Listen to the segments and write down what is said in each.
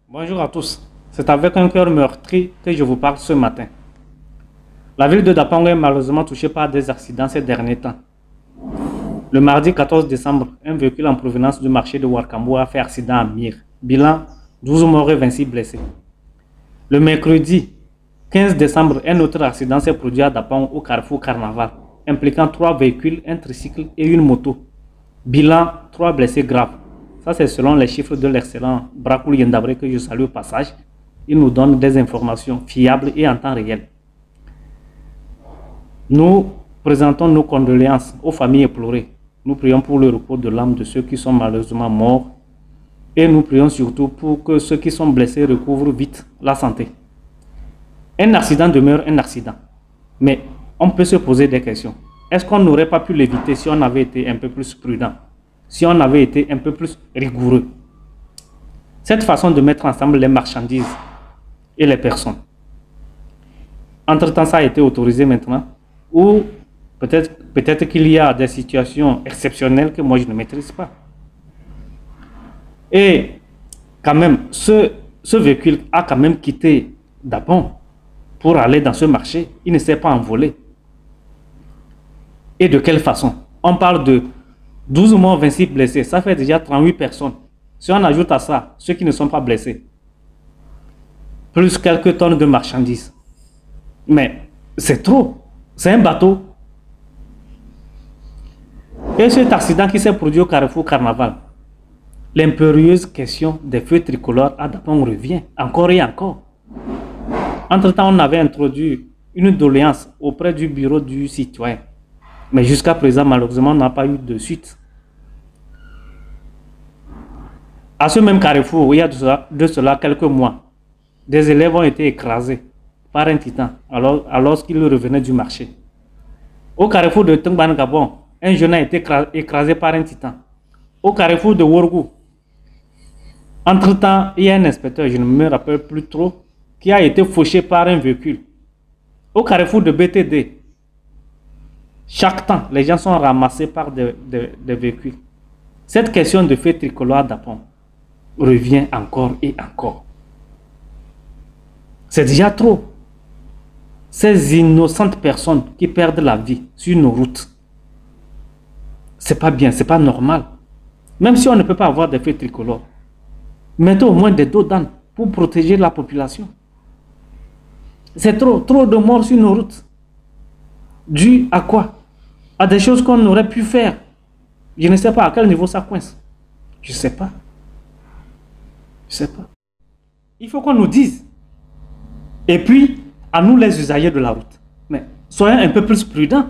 Bonjour à tous, c'est avec un cœur meurtri que je vous parle ce matin. La ville de Dapang est malheureusement touchée par des accidents ces derniers temps. Le mardi 14 décembre, un véhicule en provenance du marché de Ouarkambo a fait accident à Mir. Bilan, 12 morts et 26 blessés. Le mercredi 15 décembre, un autre accident s'est produit à Dapang au carrefour Carnaval, impliquant 3 véhicules, un tricycle et une moto. Bilan, 3 blessés graves. Ça, c'est selon les chiffres de l'excellent Brakoul Yendabré que je salue au passage. Il nous donne des informations fiables et en temps réel. Nous présentons nos condoléances aux familles éplorées. Nous prions pour le repos de l'âme de ceux qui sont malheureusement morts. Et nous prions surtout pour que ceux qui sont blessés recouvrent vite la santé. Un accident demeure un accident. Mais on peut se poser des questions. Est-ce qu'on n'aurait pas pu l'éviter si on avait été un peu plus prudent? Si on avait été un peu plus rigoureux? Cette façon de mettre ensemble les marchandises et les personnes. Entre-temps, ça a été autorisé maintenant. Ou peut-être qu'il y a des situations exceptionnelles que moi je ne maîtrise pas. Et quand même, ce véhicule a quand même quitté Dapang pour aller dans ce marché. Il ne s'est pas envolé. Et de quelle façon? On parle de 12 morts, 26 blessés. Ça fait déjà 38 personnes. Si on ajoute à ça ceux qui ne sont pas blessés, plus quelques tonnes de marchandises. Mais c'est trop. C'est un bateau. Et cet accident qui s'est produit au carrefour Carnaval, l'impérieuse question des feux tricolores à Dapang revient encore et encore. Entre-temps, on avait introduit une doléance auprès du bureau du citoyen. Mais jusqu'à présent, malheureusement, on n'a pas eu de suite. À ce même carrefour, il y a de cela quelques mois, des élèves ont été écrasés par un titan alors qu'ils revenaient du marché. Au carrefour de Tengban Gabon, un jeune a été écrasé par un titan. Au carrefour de Worgou, entre-temps, il y a un inspecteur, je ne me rappelle plus trop, qui a été fauché par un véhicule. Au carrefour de BTD, chaque temps, les gens sont ramassés par des véhicules. Cette question de feu tricolore d'Apon revient encore et encore. C'est déjà trop. Ces innocentes personnes qui perdent la vie sur nos routes, c'est pas bien, c'est pas normal. Même si on ne peut pas avoir des feux tricolores, mettons au moins des dos d'âne pour protéger la population. C'est trop de morts sur nos routes. Dû à quoi? À des choses qu'on aurait pu faire. Je ne sais pas à quel niveau ça coince. Je ne sais pas. Je ne sais pas. Il faut qu'on nous dise. Et puis, à nous les usagers de la route. Mais soyons un peu plus prudents.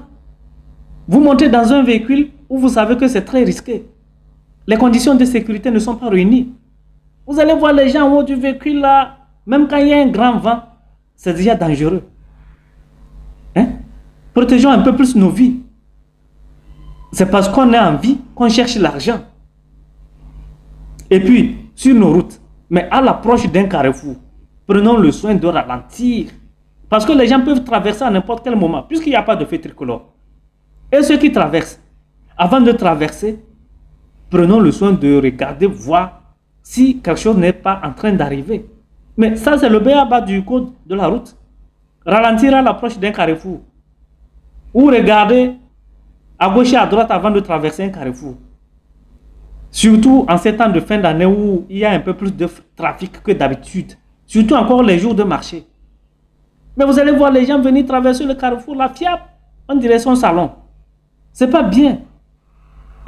Vous montez dans un véhicule où vous savez que c'est très risqué. Les conditions de sécurité ne sont pas réunies. Vous allez voir les gens en haut du véhicule là, même quand il y a un grand vent, c'est déjà dangereux. Hein? Protégeons un peu plus nos vies. C'est parce qu'on est en vie qu'on cherche l'argent. Et puis, sur nos routes, mais à l'approche d'un carrefour, prenons le soin de ralentir. Parce que les gens peuvent traverser à n'importe quel moment, puisqu'il n'y a pas de feu tricolore. Et ceux qui traversent, avant de traverser, prenons le soin de regarder, voir si quelque chose n'est pas en train d'arriver. Mais ça, c'est le b.a.-ba du code de la route. Ralentir à l'approche d'un carrefour. Ou regarder à gauche et à droite avant de traverser un carrefour. Surtout en ces temps de fin d'année où il y a un peu plus de trafic que d'habitude. Surtout encore les jours de marché. Mais vous allez voir les gens venir traverser le carrefour, la fiable, en direction salon. C'est pas bien.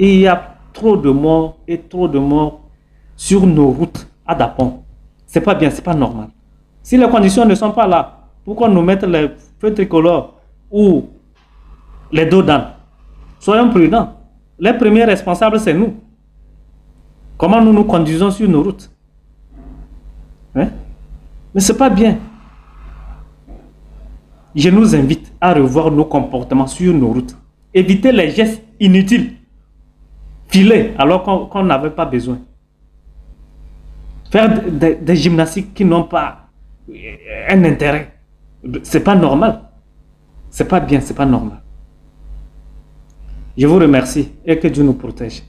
Et il y a trop de morts et trop de morts sur nos routes à Dapang. C'est pas bien, c'est pas normal. Si les conditions ne sont pas là, pourquoi nous mettre les feux tricolores ou les dos d'âne? Soyons prudents. Les premiers responsables, c'est nous. Comment nous nous conduisons sur nos routes? Hein? Mais c'est pas bien. Je nous invite à revoir nos comportements sur nos routes. Éviter les gestes inutiles. Filer alors qu'on n'avait pas besoin. Faire des gymnastiques qui n'ont pas un intérêt. C'est pas normal. C'est pas bien, c'est pas normal. Je vous remercie et que Dieu nous protège.